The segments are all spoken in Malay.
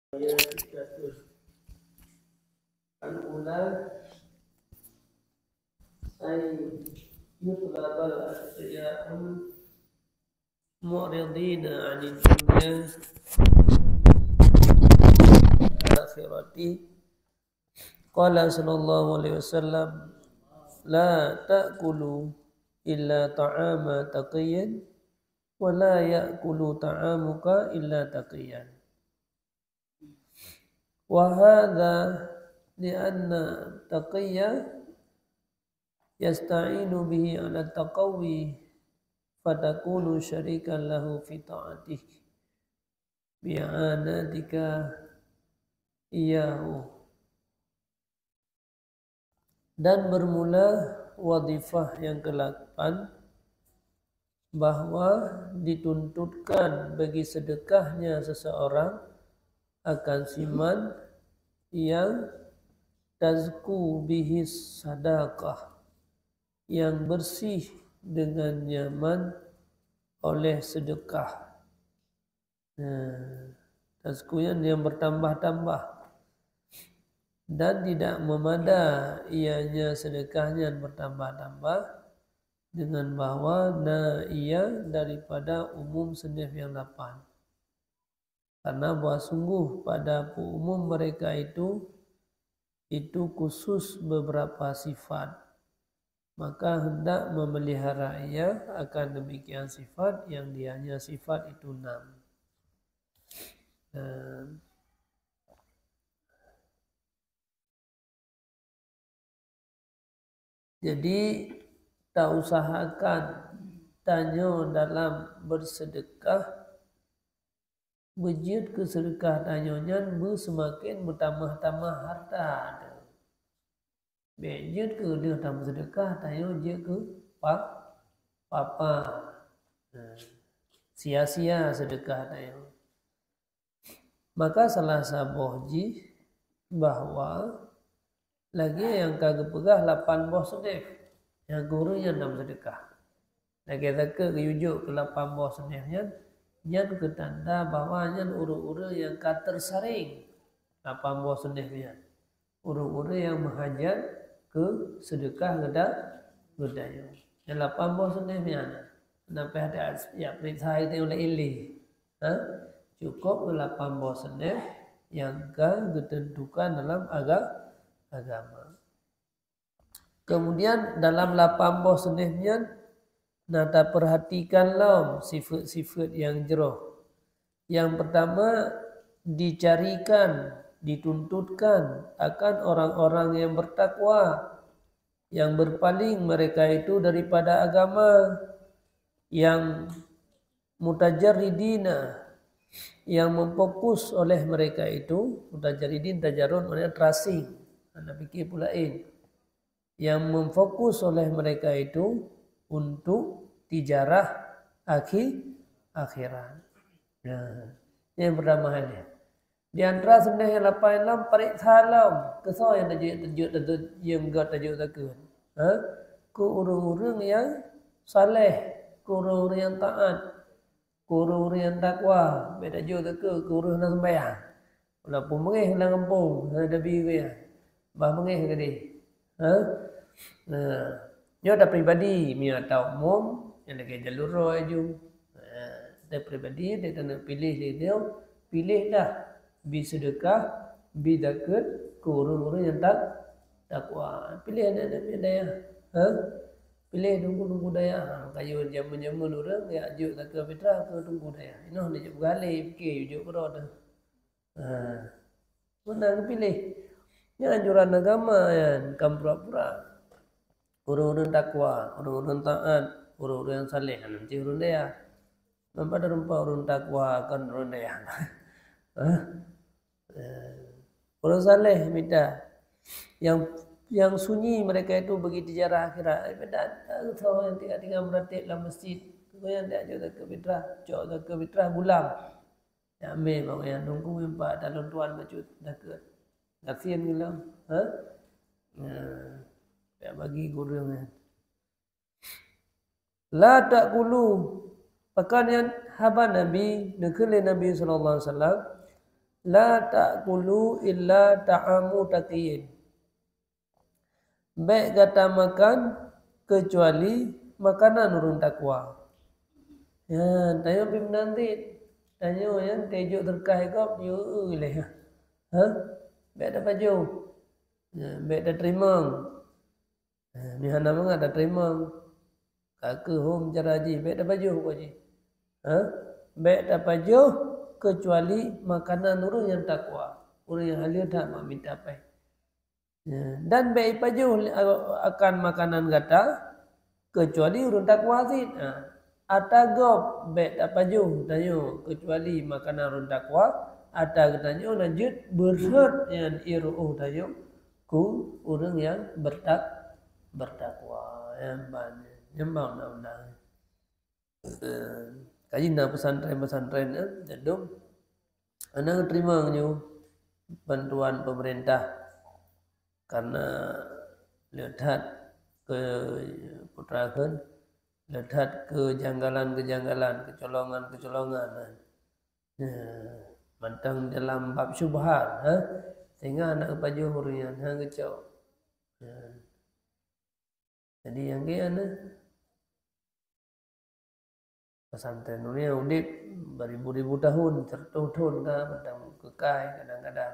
Al-ula ay yutlabal asya'am mu'ridina 'anil dunya akhirati. Qala sallallahu alaihi wasallam, la ta'kulu illa ta'ama taqiyan wa la ya'kulu ta'amuka illa taqiyan. Wa hadha li'anna taqiyya yasta'inu bihi 'ala taqawwi fatakunu syarikan lahu fi ta'atih bi'anatika iyahu. Dan bermula wadifah yang ke-8 bahwa dituntutkan bagi sedekahnya seseorang akan siman yang tazku bihis sadaqah, yang bersih dengan nyaman oleh sedekah. Tazkuyan yang bertambah-tambah, dan tidak memada ianya sedekahnya bertambah-tambah dengan bahwa ia daripada umum senif yang 8. Karena bahwa sungguh pada umum mereka itu khusus beberapa sifat, maka hendak memelihara ia akan demikian sifat yang dianya sifat itu 6. Jadi tak usahakan tanya dalam bersedekah bejit ke sedekah tanyonya semakin bertambah-tambah harta. Bejit ke dia tambah sedekah tanyo je ke papa. Sia-sia sedekah tanyo. Maka salah sabohji bahwa lagi yang kagak pegah 8 boh sedef, yang gurunya 6 sedekah. Lagi tak yujuk ke 8 boh sedefnya, nyan ketanda bahwa nyan uru-uru yang katersaring 8 boh sedefnya. Uru-uru yang menghajat ke sedekah gedayo. Yang 8 boh sedefnya, kenapa ada ya perintah itu oleh ili. Cukup 8 boh sedef yang ditentukan dalam agama. Kemudian dalam 8 boh senihnya nata perhatikanlah sifat-sifat yang jeroh. Yang pertama, dicarikan, dituntutkan akan orang-orang yang bertakwa, yang berpaling mereka itu daripada agama, yang mutajarridina, yang memfokus oleh mereka itu, mutajarridin tajarrud maknanya tracing. Anda fikir pula yang memfokus oleh mereka itu untuk tijarah akhirat. Yang pertama ini. Di antara sebenarnya lapan lam parik salam kesal yang tajuk yang gak tajuk takun. Ku urung-urung yang saleh, ku urung-urung yang taat, ku urung-urung yang takwa. Beda tajuk takun, ku urung yang sembahyang. Walaupun mengih lang kampung, ada biru ya. Bah mengih ke dia. Dia ada pribadi, dia tahu umum, yang lagi jalur rohaju. Ada pribadi, dia nak pilih dia, pilih dah. Bi sedekah, bi zakat, kurun-kurun yang takwa. Pilih ada daya. Pilih tunggu daya. Kayu jamun-jamun orang, ya juk zakat fitrah, tunggu daya. Ini hendak juk bergalih, fikir juk berada. Mana pilih? Ini anjuran agama yang kamu pura-pura. Urun-urun takwa, urun-urun taat, urun-urun yang saleh. Nanti urun dia. Nampak ada rumpah urun takwa kan urun dia. Urun saleh minta. Yang sunyi mereka itu bagi tijarah akhirat. Tak tahu yang tinggal meratib dalam masjid. Kemudian dia juga ke fitrah, jauh ke fitrah gulam. Ya ambil bang yang nunggu empat dalam tuan bacut dekat. Kasihan gila. Ya bagi gurungnya. La ta'kulu. Pakan yang haba Nabi, nekele Nabi sallallahu alaihi wasallam, la ta'kulu illa ta'amu taqiyin. Baik kata makan kecuali makanan urun takwa. Ya, tayo pimnantit. Tayo yan, tejo terkah kop yo leh. Ha? Baik ada baju. Ya, baik ada terimang. Ni hana manga ada terimang. Kake hom jaraji, baik ada baju ko ji. Ha? Baik ada baju kecuali makanan urun yang takwa. Urun yang halia tak mak minta apa. Ya. Dan baik baju akan makanan kata kecuali urun takwa sin. Atagop baik tak baju tanyo kecuali makanan urun takwa. Ata tanyo lanjut berhut yang iru'uh tanyo ku urun yang bertakwa. Yang banyak. Nyembang undang-undang. Kaji na pesantren jadum anak terima nyu bantuan pemerintah karena lihat ke putrakan lihat kejanggalan kecolongan mantang dalam bab syubhat sehingga anak baju hurian hang kecau jadi yang kian pesantren dunia udip beribu-ribu tahun, tertahun kah, padang kekai kadang-kadang,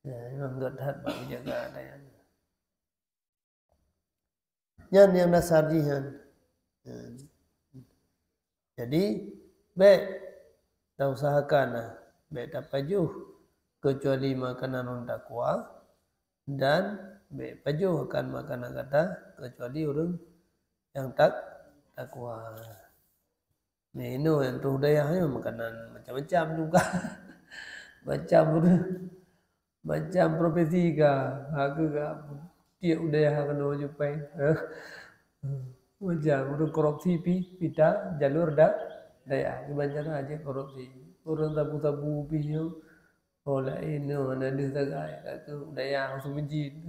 memang gerhat bagi jaga ada yang dasar jihan. Jadi baik kita usahakan baik dapat juh kecuali makanan non takwa dan baik pajuh akan makanan kata kecuali orang yang takwa. Ini yang tu dayahnya makanan macam-macam juga. macam profesi ka. Aku ka tiap dayah kena jupai. Macam urang korupsi pita jalur dayah. Kebanyakan aja korupsi. Orang tabu-tabu piyo. Olah ini mana ada sagai aku dayah usung menjid.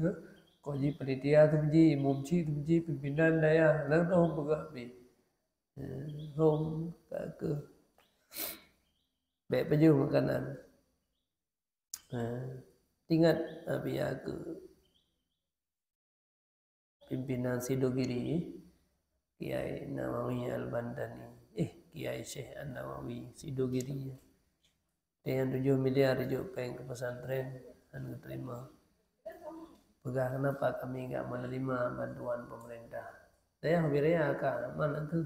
Koji panitia tu menjid, mumci tu menjid, pimpinan dayah. Lang tahu pegak pi. Home ke baik baju makanan ingat biar ke pimpinan Sidogiri Kiai Nawawi Al-Bandani Kiai Syekh An-Nawawi Sidogiri dengan 7 miliar rupiah peng ke pesantren dan terima pegang kenapa kami enggak menerima bantuan pemerintah saya habirnya akan mana tu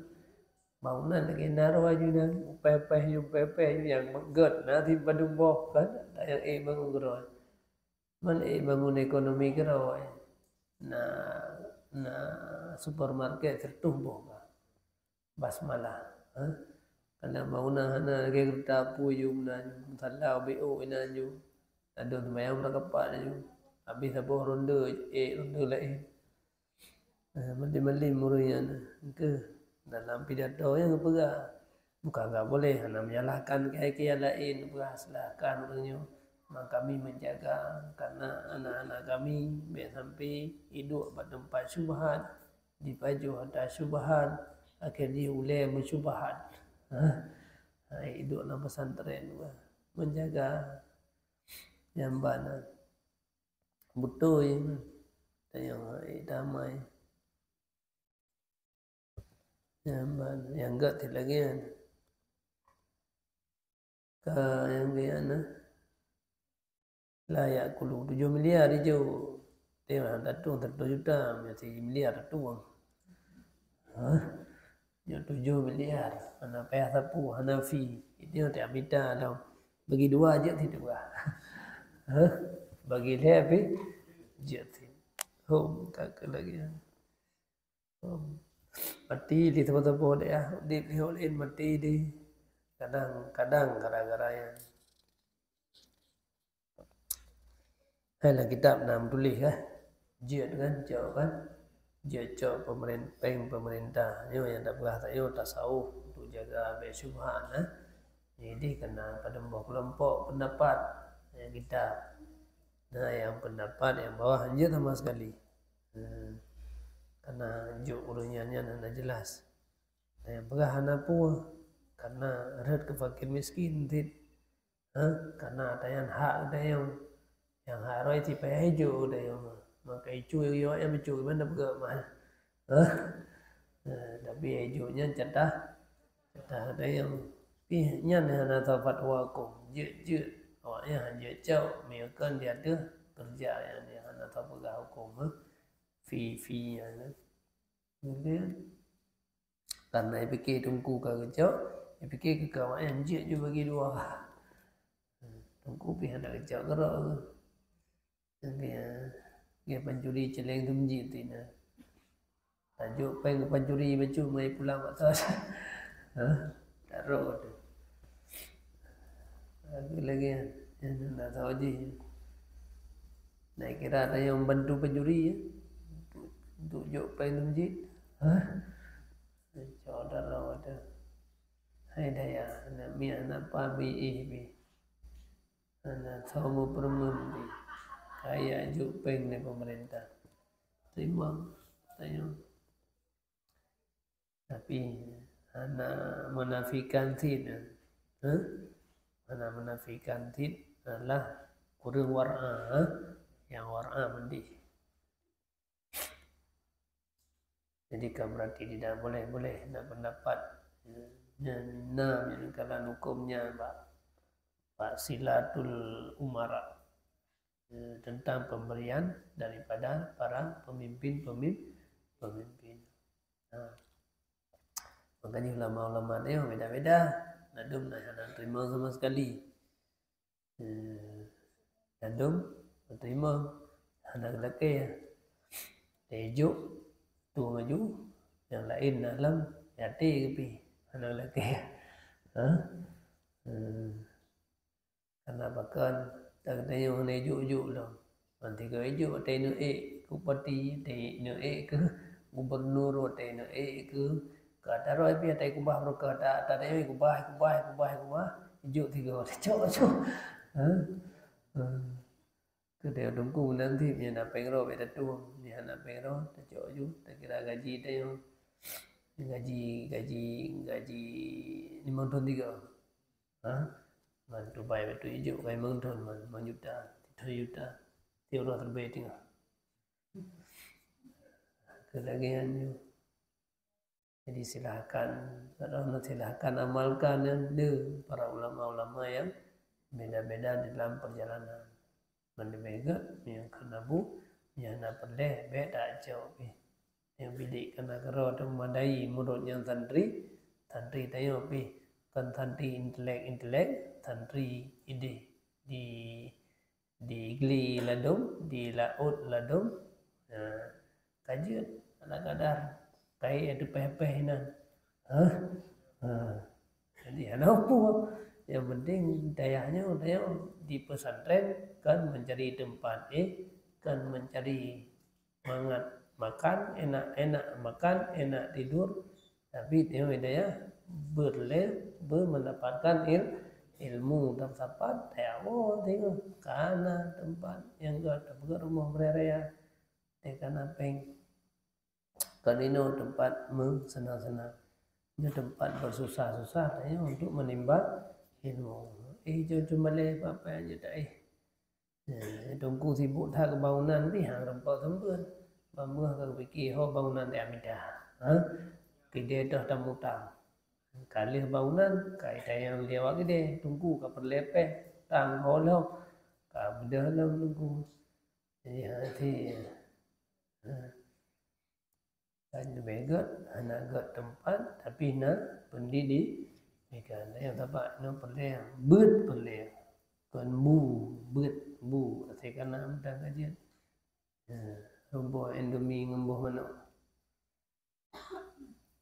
bangunan lagi naruh ajudan pepe yang menggot nanti badung boh kan yang bangun geroy man bangun ekonomi geroy na supermarket tertumbuh basmalah karena bangunan hana lagi kereta puyung nan talau bo inanju ada mayang berkepat ju habis apa ronde ronde lain mandi murian ke dalam pidato yang pegang bukan enggak boleh hanya menyalahkan kiai-kiai lain silahkan orangnya kami menjaga karena anak-anak kami biar sampai hidup pada tempat syubhat dipaju ada syubhat akhirnya ulai mensyubhat hidup dalam pesantren menjaga jambanan betul yang damai yang enggak lagi ke yang dia layak kulu 7 miliar hijau dia datung 1 juta masih miliar datung yang 7 miliar mana payah sapu Hanafi itu tak minta tau bagi 2 aja tidak bagi dia tapi je home kakak lagi mati di tempat-tempat dia di liholin mati di kadang-kadang gara-gara yang hai kitab nam tulis jiat kan jauh kan jiat pemerintah yo yang tak berah tak yo tasawuf untuk jaga baik syubhat jadi kena pada kelompok pendapat yang kita yang pendapat yang bawah aja sama sekali karena juk urunyannya nana jelas yang berahana pun karena red ke fakir miskin Karena ada yang hak, ada yang hak roi thì phải hijau, ada yang mà cái chui yo em chui mana bergerak mana. Tapi hijaunya cedah ada yang pihnya hanya tahu fatwa hukum je awaknya hanya jauh misalkan dia ada kerja yang dia hanya tahu pegang hukum fee yang kemudian karena dia fikir tunggu kerja dia fikir ke kawan yang je bagi dua tunggu pihak nak kerja gerak dia pencuri celeng tu menjit tina tajuk peng pencuri baju mai pulang atas taruh tu lagi yang nak tahu je nak kira ada yang bantu pencuri ya untuk jok peng tu menjit saudara ada hai daya anak mi anak pabi bi anak tahu permen bi kaya jok peng ni pemerintah terima tanya tapi anak menafikan tidak anak menafikan tidak adalah kurang war'a yang war'a mendih. Jadi kan berarti tidak boleh nak pendapat yang kalau hukumnya Pak Silatul Umara tentang pemberian daripada para pemimpin. Makanya ulama-ulama dia beda-beda. Nadum nak terima sama sekali. Nadum terima anak lelaki tejuk tu maju yang lain dalam jati kepi anak lelaki. Karena bahkan tak ada yang nejuk lah. Nanti ke ejuk tenu kupati tenu ke gubernur tenu ke kata roy pia tai kubah berkah tak ada yang kubah ijuk tiga orang cok dia tunggu nanti dia nak pengro beda tu dia nak pengro tak cok ju tak kira gaji dia yang gaji 5 tahun 3 bantu bayar betul ijuk kai mengton juta 3 juta tiada terbaik tinggal kelagiannya. Jadi silahkan amalkan yang para ulama-ulama yang beda-beda dalam perjalanan. Mendebega yang kena yang nak perleh beda jauh yang bilik kena kero tu memadai menurut yang tantri tayo kan tantri intelek tantri ide di gli ladum di laut ladum kajian ala kadar kai ada peh-peh nan. Jadi ada apa? Yang penting dayanya di pesantren kan mencari tempat kan mencari makan enak makan enak tidur tapi dia daya mendapatkan ilmu dan sapat tengok karena tempat yang ke rumah beraya karena peng kadino tempat senang-senang ini tempat bersusah-susah untuk menimba ilmu cuma apa aja tak tunggu sibuk tak kebangunan ni hang rempau sembun bambuh ke fikir bangunan tak amidah kide dah tamutang kali bangunan kai yang dia wak gede tunggu ke perlepeh tang holo ka bedah tunggu jadi hati kan begot anak got tempat tapi nak pendidik mereka yang dapat no perle perle kan bu saya kan dah kajian rumbo endomi ngomboh mana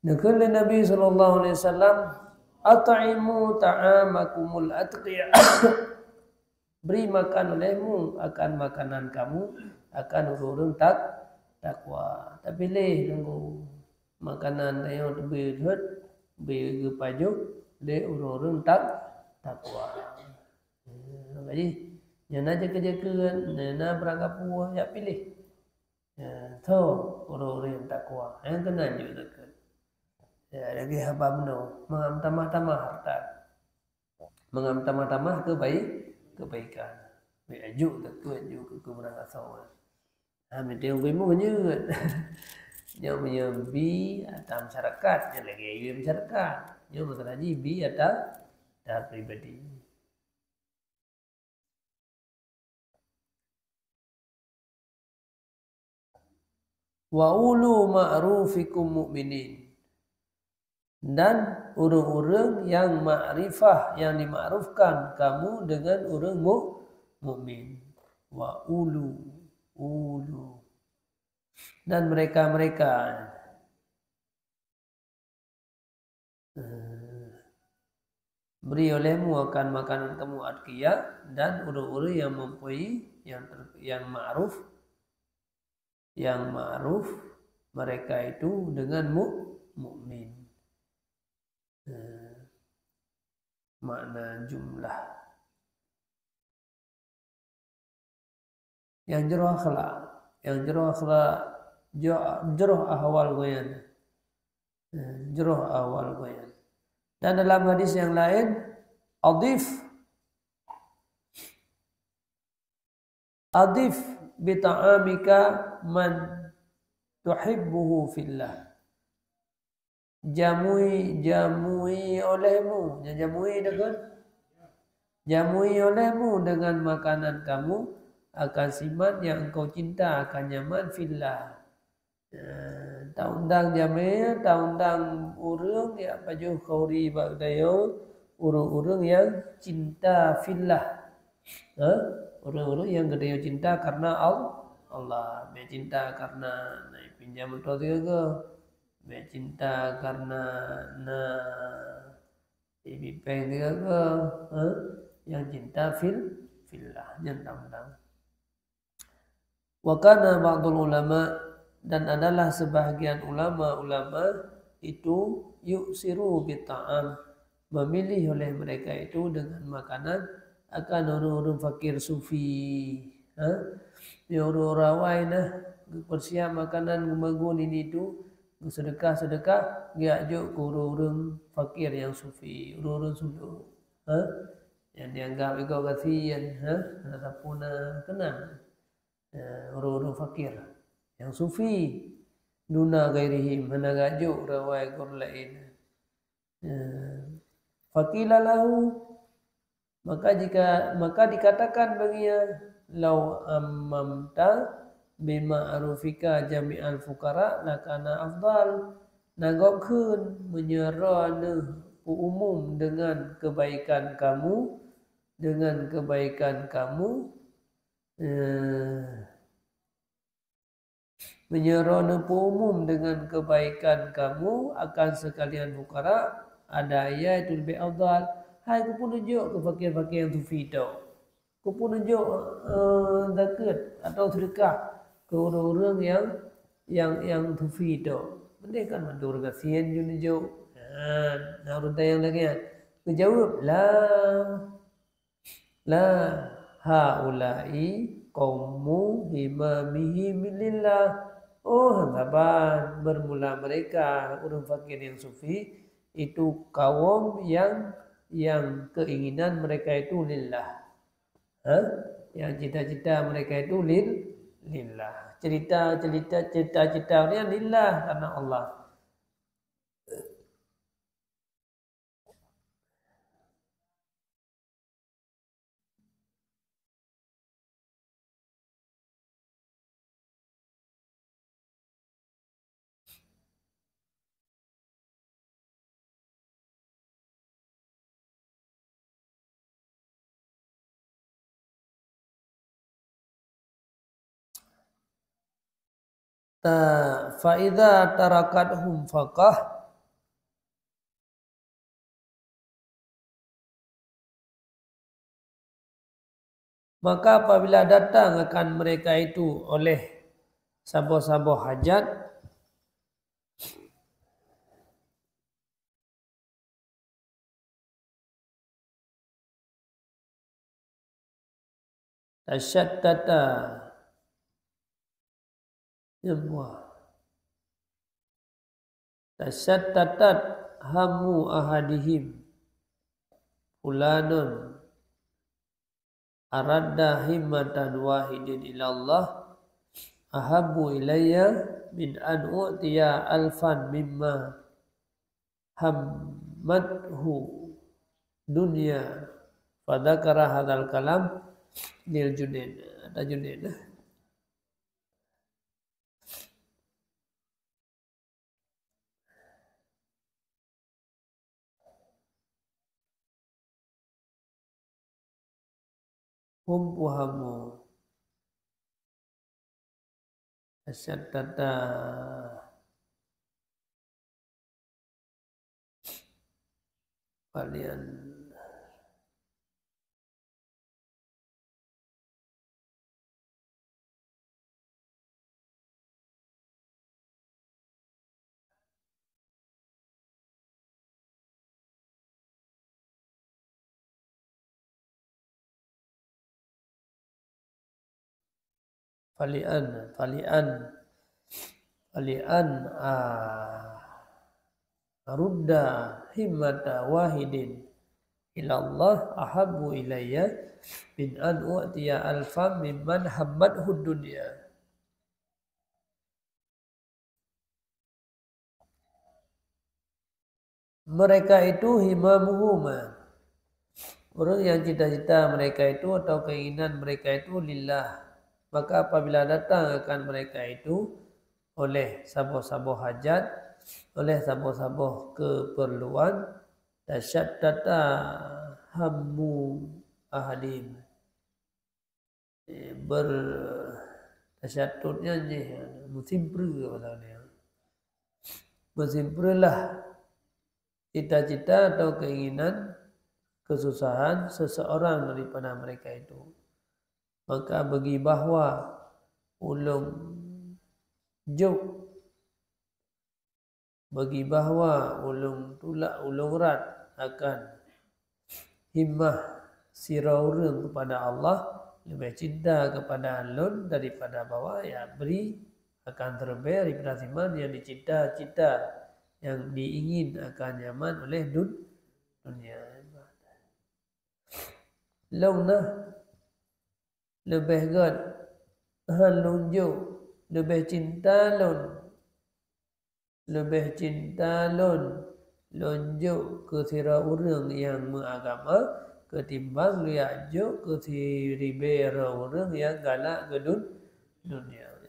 nakal Nabi sallallahu alaihi wasallam at'imu ta'amakumul atqiya beri makan olehmu akan makanan kamu akan urun takwa tapi nunggu makanan yang lebih pajuk le urun takwa jadi yang aja kerja nana berangkat puas ya pilih tahu urun takwa yang kena juga dekat ya lagi haba meno tambah harta mengamtamah-tamah kebaikan. Ajuk tak kuat juga ke berangkat sawah. Dia ngomong nyut. Dia punya bi atau masyarakat, yang lagi ayam masyarakat. Dia masalah bi atau pribadi. Wa ulu ma'rufikum mu'minin. Dan orang-orang yang ma'rifah, yang dimakrufkan kamu dengan orang mukmin. Wa ulu. Dan mereka-mereka beri olehmu akan makanan kamu atqiyah, dan orang-orang yang mempunyai yang ma'ruf, mereka itu dengan mukmin. Makna jumlah yang jero akhlak jero ahwal goyan. Dan dalam hadis yang lain, adif bita'amika man tuhibbuhu fillah. Jamui olehmu dengan makanan kamu akan siman yang engkau cinta, akan nyaman fillah. Taundang jamai, taundang urang ya pajuh kauri bagdayo, urang-urang yang cinta fillah. Orang-orang yang gede cinta karena Allah, be cinta karena naik pinjam atau tiga, be cinta karena ibi peng tiga, yang cinta fillah, nyentang. Wa kana ba'dul ulama, dan adalah sebahagian ulama itu yuksiru bita'am, memilih oleh mereka itu dengan makanan akan orang-orang fakir sufi. Ya orang rawai persiap makanan gumagun ini itu sedekah diajuk ke orang-orang fakir yang sufi, orang-orang suluk. Yang dianggap ego kasihan, sapuna kenal. Orang-orang fakir yang sufi duna gairihim, menagajuk rawai kur lain. Faqila lahu, maka dikatakan baginya, lau ammamta bima'rufika jami'al fuqara lakana afdal. Nagokkeun menyerana umum dengan kebaikan kamu, menyerana umum dengan kebaikan kamu akan sekalian fukara, ada ayat lebih afdal. Hai, ku pun tunjuk ke fakir-fakir yang sufi tu. Ku pun tunjuk zakat atau sedekah ke orang-orang yang sufi tu. Mereka kan mandur kasihan tunjuk. Orang yang lagi ku jawab la haulai qaumu himamihim lillah. Sahabat, bermula mereka orang fakir yang sufi itu kaum yang keinginan mereka itu lillah. Yang cita-cita mereka itu lillah. Cita-citanya lillah karena Allah. Fa'idha tarakathum faqah, maka apabila datang akan mereka itu oleh saboh-saboh hajat, tasyattata tasyattatat hamu ahadihim, fulanun aradda himmatan wahidin ilallah ahabbu ilayya min an u'tiya alfan mimma hammadhu dunya. Fadzakara hadzal kalam lil Junaid. Ada Junaid. Hum puhamu asyaddada kalian falian rudda himmata wahidin ilallah ahabbu ilayya min an u'tiya alfam mimman hammadhu dunya. Mereka itu himamuhuma, orang yang cita-cita mereka itu atau keinginan mereka itu lillah. Maka apabila datang akan mereka itu oleh saboh-saboh hajat, oleh saboh-saboh keperluan, tasyaddata hammu ahadim, bertasyatutnya bersimprelah cita-cita atau keinginan kesusahan seseorang daripada mereka itu. Maka bagi bahwa ulung juk, bagi bahwa ulung tulak ulung rat akan himmah siraurung kepada Allah, lebih cinta kepada alun daripada bahwa ya beri akan terbaik daripada siman yang dicita-cita, yang diingin akan nyaman oleh dunia. Long nah lebih god halunjuk lebih cinta lon lonjuk ke sira orang yang mengagama ketimbang liajuk ke siribera orang yang galak ke dunia.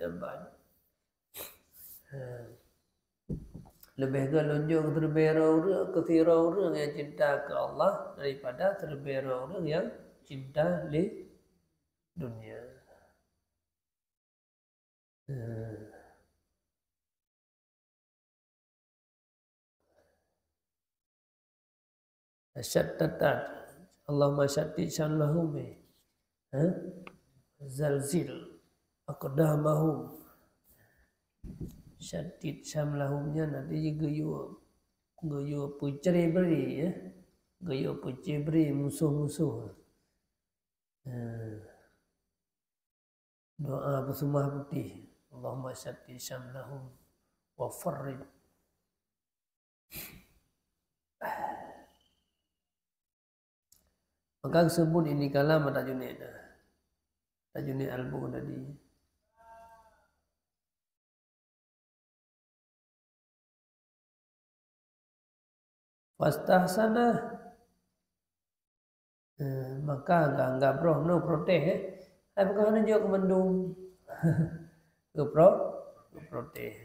Lebih god lonjuk ke sira orang yang cinta ke Allah daripada siribera orang yang cinta li dunia. Syaddadat Allahumma syaddid syamlahum zalzil aqdamahum. Syaddid syamlahumnya nanti geyu puceri beri ya, geyu puceri beri musuh-musuh. Doa bersumah putih, Allahumma syaddid syamlahum wa farrid. Maka sebut ini kalam ada Junaid Al-Bu tadi. Fastahsana, maka enggak bro no proteh. Bukan juga kemendung ke proteh.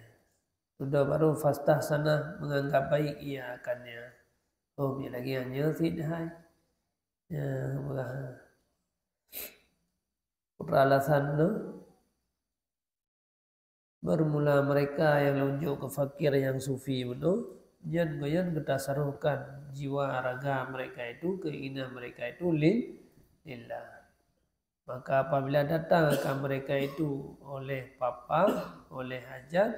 Sudah baru fastahsana menganggap baik ia akannya. Oh biar lagi hanya fitnah. Ya, alasan bermula mereka yang lunjuk ke fakir yang sufi itu jangan ketasarufkan jiwa raga mereka itu, keinginan mereka itu lillah. Maka apabila datang ke mereka itu oleh papa, oleh hajat,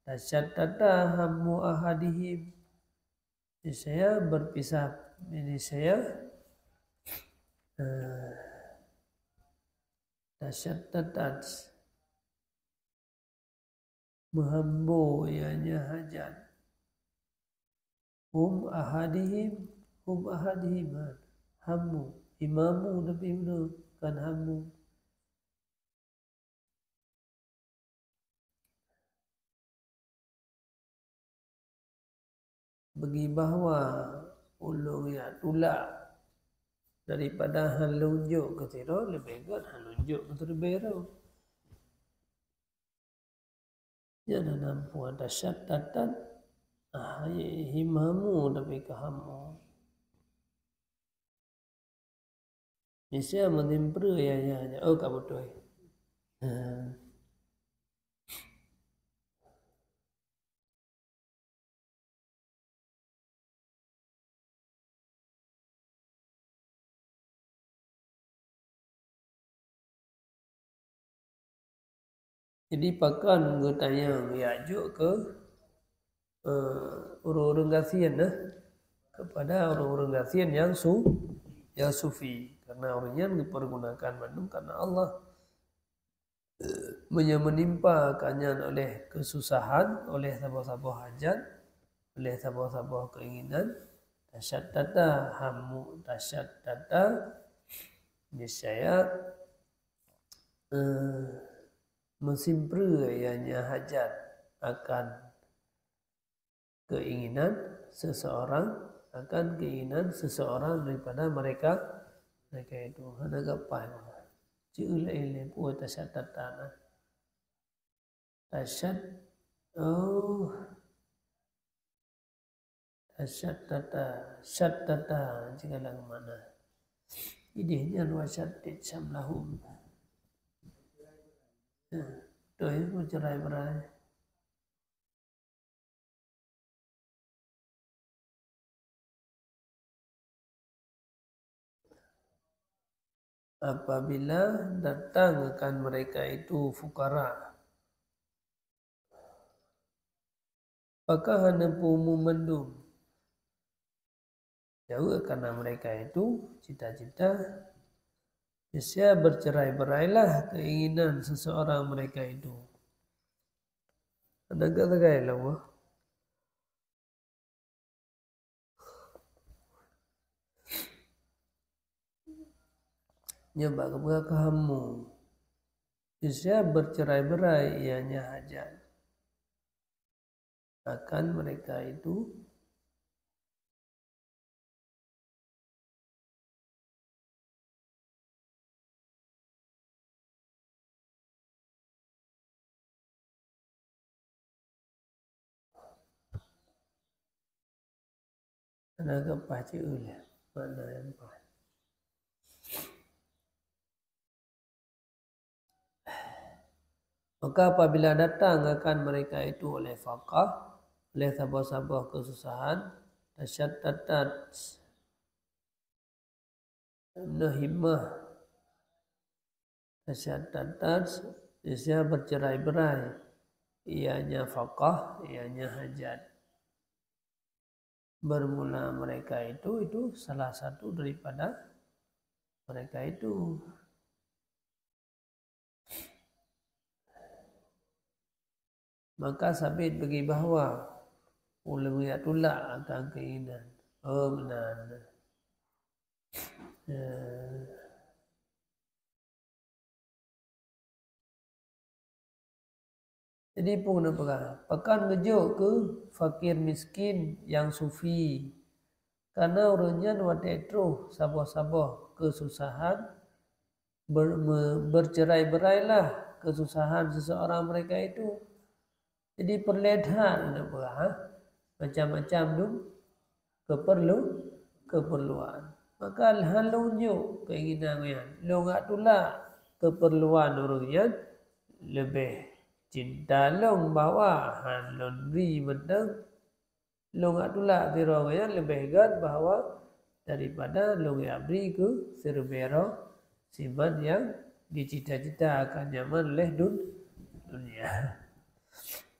tasyaddada hammu ahadihim, saya berpisah, ini saya tasyaddadat menghambu ianya hajat hum ahadihim hamu. Imamu tapi benar kan hamu. Bagi bahwa ulung ya tulak daripada halunjuk ke tiro lebih good halunjuk ke terbero. Jangan nampu ada syatatan himamu tapi kahamu. Bisa menimpru ya. Oh kamu tuh. Jadi pakan bertanya Ya'juj ke orang-orang Ghathian kepada orang-orang Ghathian yang sufi, karena orangnya dipergunakan mandum karena Allah menimpa kanyan oleh kesusahan, oleh sabah-sabah hajat, oleh sabah-sabah keinginan, tasyaddada hamu tasyaddada niscaya mesimpru ianya hajat akan keinginan seseorang daripada mereka itu hana gapai ciule puai tasyaddada syaddada jika lang mana idenya wasyaddid samlahum tuh itu cerai-berai. Apabila datang akan mereka itu fukara, apakah hanya umum mendung jauh karena mereka itu cita-cita bisa bercerai-berailah keinginan seseorang mereka itu. Ada kata-kata lah. Nyoba kepada kamu bisa bercerai-berai ianya hajat akan mereka itu tenaga pasti ulah mana yang pas. Maka apabila datang akan mereka itu oleh faqah, oleh sabah-sabah kesusahan, tasyaddadat nahimah, tasyaddadat bisa bercerai-berai, ianya faqah, ianya hajat. Bermula mereka itu salah satu daripada mereka itu. Maka sabit bagi bahwa ulama tulak akan keinginan. Oh benar. Jadi pun apa? Pakan ngejuk ke fakir miskin yang sufi. Karena orangnya watetro sabah-sabah kesusahan bercerai-berailah kesusahan seseorang mereka itu. Jadi perlihatkan macam-macam tu keperluan. Maka halunjuk keinginannya. Longak tulak keperluan orangnya lebih cinta long bawa halun ri mentang longak tulak tirongnya lebih gad bahwa daripada longak beri ke serbero siman yang dicita-cita akan nyaman oleh dunia.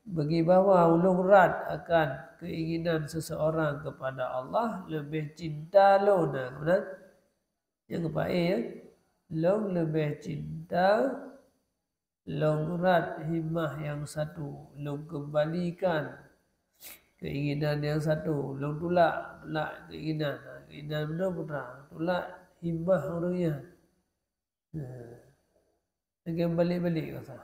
Bagi bahwa ulung rat akan keinginan seseorang kepada Allah lebih cinta lo nah yang kepae long lebih cinta long rat himmah yang satu long kembalikan keinginan yang satu long tulak keinginan keindahan benda putra. Itulah himmah orangnya. Lagi balik-balik kata.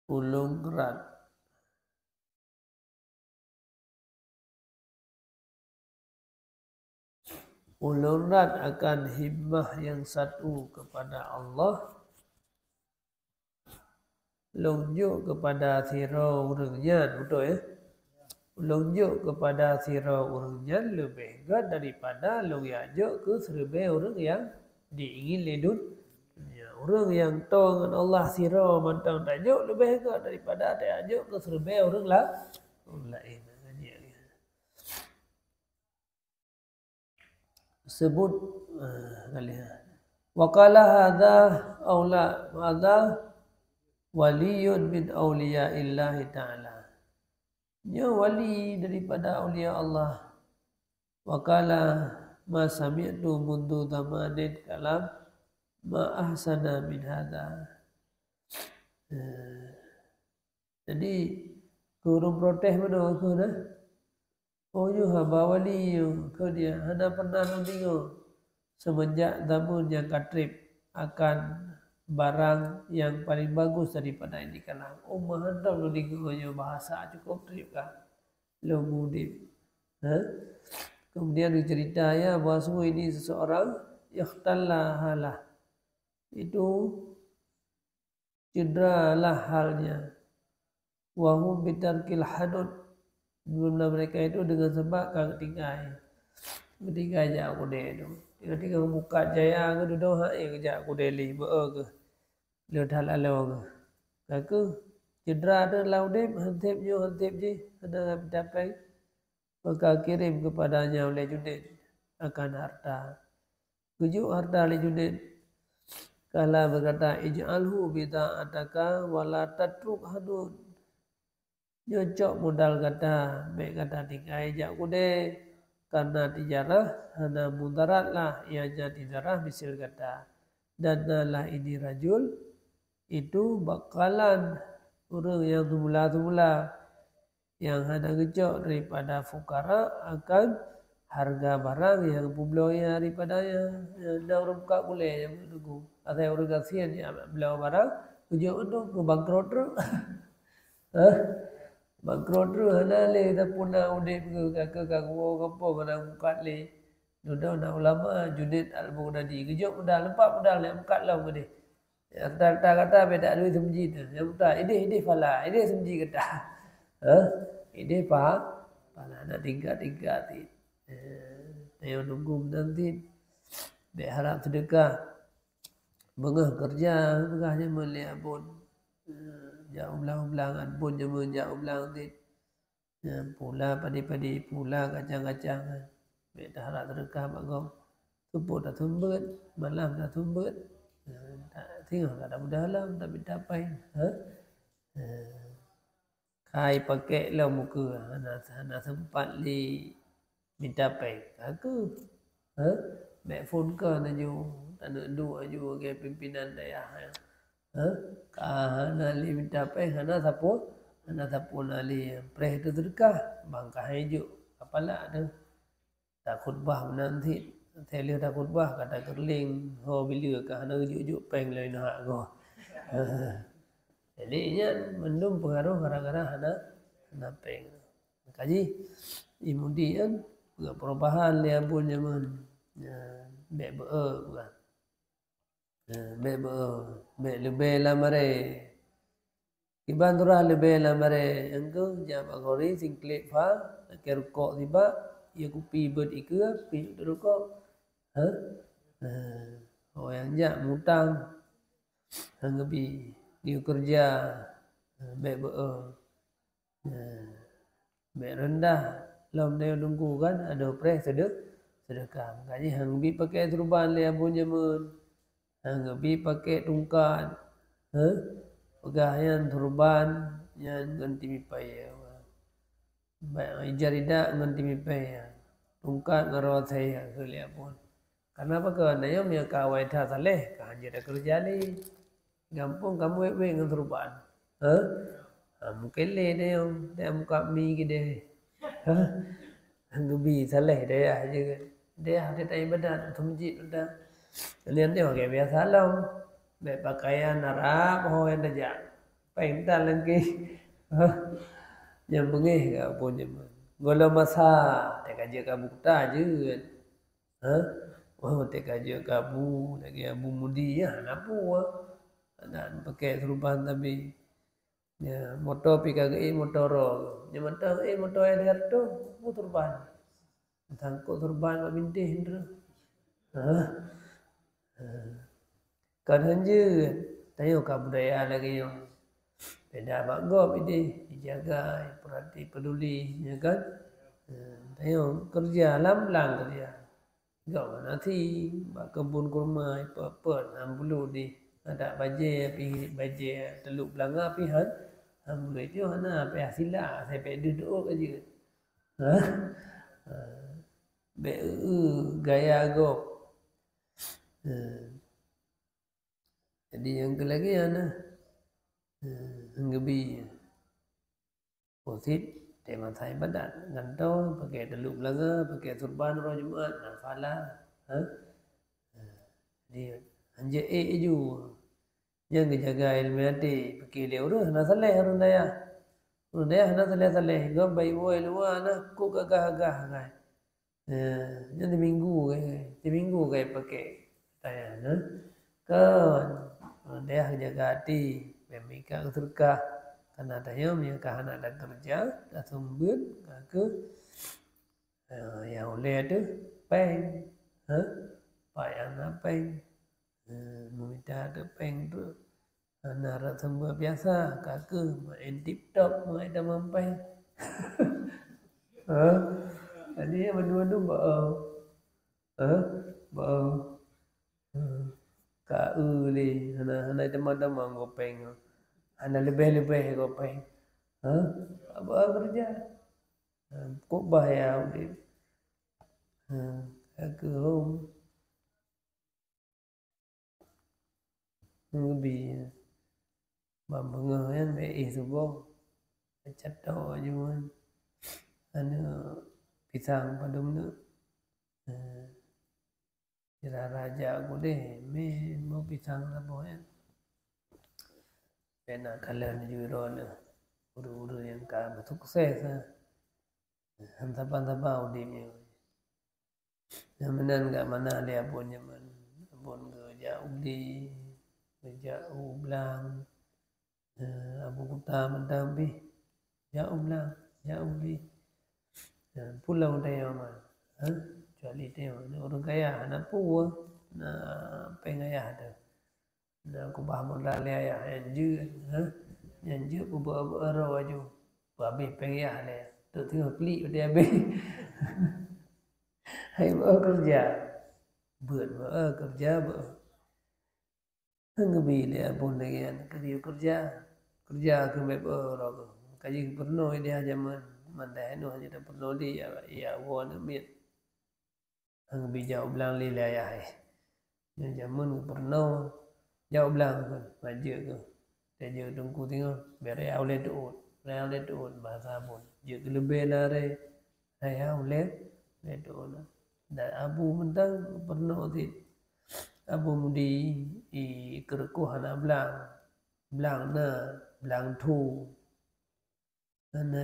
Ulung gerak. Ulung akan himmah yang satu kepada Allah. Lunjuk kepada sirau orangnya, betul ya? Lunjuk kepada sirau orangnya lebih daripada lunjuk ke serba orang yang diingin ledun. Orang yang tahu dengan Allah sirau mantang tajuk lebih daripada tajuk ke serba orang lain. Sebut kalian. Waqala hadza aula hadza waliyun min awliyaillahi ta'ala. Dia wali daripada awliya Allah. Waqala ma sami'tu mundu zamanin kalam ma ahsana min hadza. Jadi guru protes mana aku dah? Oh you hamba wali you ke dia hana pernah nundingo semenjak zaman yang katrip akan barang yang paling bagus daripada ini kalang. Oh mahandam nundingo yo bahasa cukup trip kah? Lo mudip. Kemudian dicerita ya bahawa semua ini seseorang yakhtalla halah. Itu cederalah halnya. Wahum bitarkil hadud. Jumlah mereka itu dengan sebab kang tinggai. Ketika ajak aku dia itu. Ketika buka jaya ke duduk hak yang ajak aku deli beo ke. Ledah lalu ke. Kaku cedera ada laudip hantip je ada dapat maka kirim kepadanya oleh Junaid akan harta. Kujuk harta oleh Junaid. Kala berkata ij'alhu bida'ataka wala tatruk hadud. Nyocok modal kata, baik kata tingkai jak kude karena tijarah hana mudarat lah ianya tijarah misil kata dan lah ini rajul itu bakalan orang yang semula yang hana gecok daripada fukara akan harga barang yang publonya daripadanya dah orang buka boleh yang menunggu atau orang kasihan yang belau barang gecok untuk ke bangkrut tu. Bangkrut tu hana le tapi nak udip ke kaku kapo mana buka le. Duduk nak ulama Junaid Al-Baghdadi gejok modal lempak modal nak buka lau ke dia. Yang kata beda duit semji tu. Yang kata ini fala, ini semji kata. Ini fala nak tingkat ti. Dia nunggu nanti. Dia harap sedekah. Bengah kerja, bengahnya melihat pun. Jauh belang-belangan pun jaman jauh belang ti. Pula padi-padi, pula kacang-kacang. Beda harap sedekah bagong. Subuh dah tumbet, malam dah tumbet. Tengok tak ada mudah dalam, tak bisa apa. Kai pakai lah muka. Hana sempat li minta pay. Aku. Mek phone ke naju. Tak nak dua aju ke pimpinan daerah. Hana li minta pay. Hana sapu nali. Preh tu terkah. Bangkah hijuk. Apalah tu. Tak khutbah menanti. Tele tak khutbah kata kerling. Ho bila ke hana ujuk-ujuk peng lain hak ko. Jadi nya mendum pengaruh gara-gara hana peng. Kaji imudi kan perubahan dia pun zaman mek bukan. Mek lebih lamare. Iban turah lebih lamare engko jam agori singklik fa kerukok tiba ia kupi ber ikut pi rukok. Oh yang jak mutang hanggebi dia kerja mek mek rendah lam dia nunggu kan ada preh sedekah. Makanya hanggebi pakai turban le abun jamun. Hanggebi pakai tungkat. Pegahan turban yang ganti mipai. Baik jarida ganti mipai. Tungkat ngarot saya ke le abun. Kenapa ke anda yang kawai tak saleh? Kan jadi kerja ni. Gampang kamu wek dengan terupan. Mungkin le dia muka mi ke dia. Gebi saleh dia aja kan. Dia tanya badan tu masjid dah. Kalian dia pakai biasa lah. Baik pakaian Arab ho yang dah. Pental lagi. Yang bengih ke pun jaman. Golo masa dia kerja kabu ta je kan. Oh dia kerja kabu lagi abu mudi ya napu dan pakai serupan tapi ya motor pi kagak motor ya motor ada tu turban tangkuk turban mak bintih tu kan je tayo ka budaya lagi yang beda mak gop ini dijaga perhati peduli ya kan tayo kerja lam kerja gak nanti bak kebun kurma apa bulu di ada baje teluk belanga pihan boleh tu hana pe sila saya pe duduk aja be gaya gop jadi yang ke lagi ana ngebi posit tema thai badan ganto pakai teluk belanga pakai turban roh Jumat nafala dia anje ju yang jaga ilmu hati pakai dia urus na saleh rundaya na saleh gom bai boy luwa na ku gagah kan yang di minggu kayak pakai tanya kan dia jaga hati memika surga karena tanya mereka anak ada kerja dah sembun ke yang oleh tu peng payah napeng meminta ada peng tu anak sembun biasa kake main TikTok main dah mampai jadi berdua-dua bau KU ni anak teman-teman gopeng anak lebih gopeng apa kerja kok bahaya udah ke home lebih bambang be subuh cat tau aja anu pisang padum nu Kira raja aku deh, mau pisang apa ya? Pena kalian juro na, uru yang kami sukses hantapan udimnya. Namanan gak mana dia punya pun jauh di jauh belang, abu kuta mendambi jauh belang jauh di pulau dia mana. Kecuali dia orang kaya anak pua na pengaya ada na aku baham lali ayah yang je aro aju babi pengaya le tu tengok klik dia be hai kerja buat kerja ngebi dia pun lagi kerja ke be aro kaji perno dia zaman mandai no hanya perno dia ya won mit ang bijau belang lilayah yang zaman pernah jauh belang kan maju ke dia tunggu tengok bere oleh tuut bahasa pun je lebih lare saya oleh tuut dan abu mentang pernah ti abu mudi i kerkuhan belang belang tu ana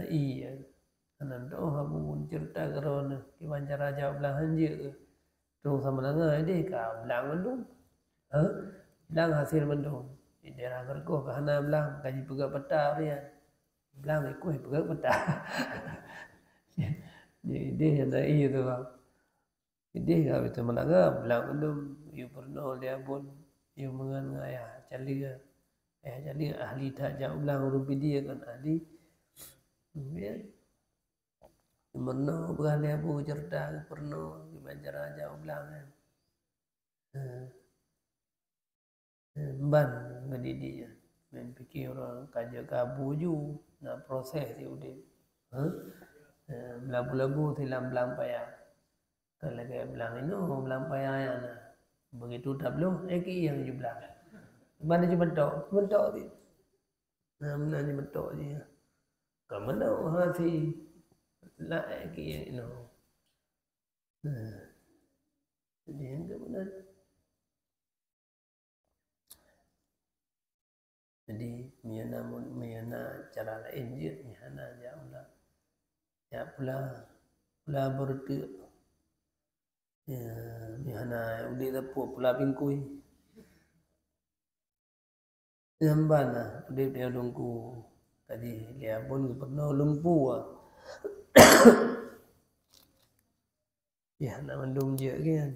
anan tu abu cerita kerana kiban cara jawab belang je tu sama dengan dia ka belang mendung belang hasil mendung di daerah kerkuh kahana belang kaji pegak peta dia belang ikut pegak peta jadi ada tu bang jadi kalau itu menangga belang mendung you pernah dia pun you mengan ayah cali ahli tak jauh belang rupi dia kan ahli Pernah berani abu cerita pernah di Banjar jauh belang ban ngedidinya main pikir orang kaja kabu ju na proses dia udah belabu-labu tilam belang payah kalau kayak belang itu belang payah ya begitu tak belum yang ju belang Mana je mentok dia. Nah, mana je mentok dia. Kalau mana hati lagi no. Nah, jadi yang ke mana? Jadi miana cara lain je miana jauh ya pula berde ya miana udah tapu pula bingkui Yambana, dia dongku tadi dia pun pernah lumpuh. Ya, nak mandum je kan.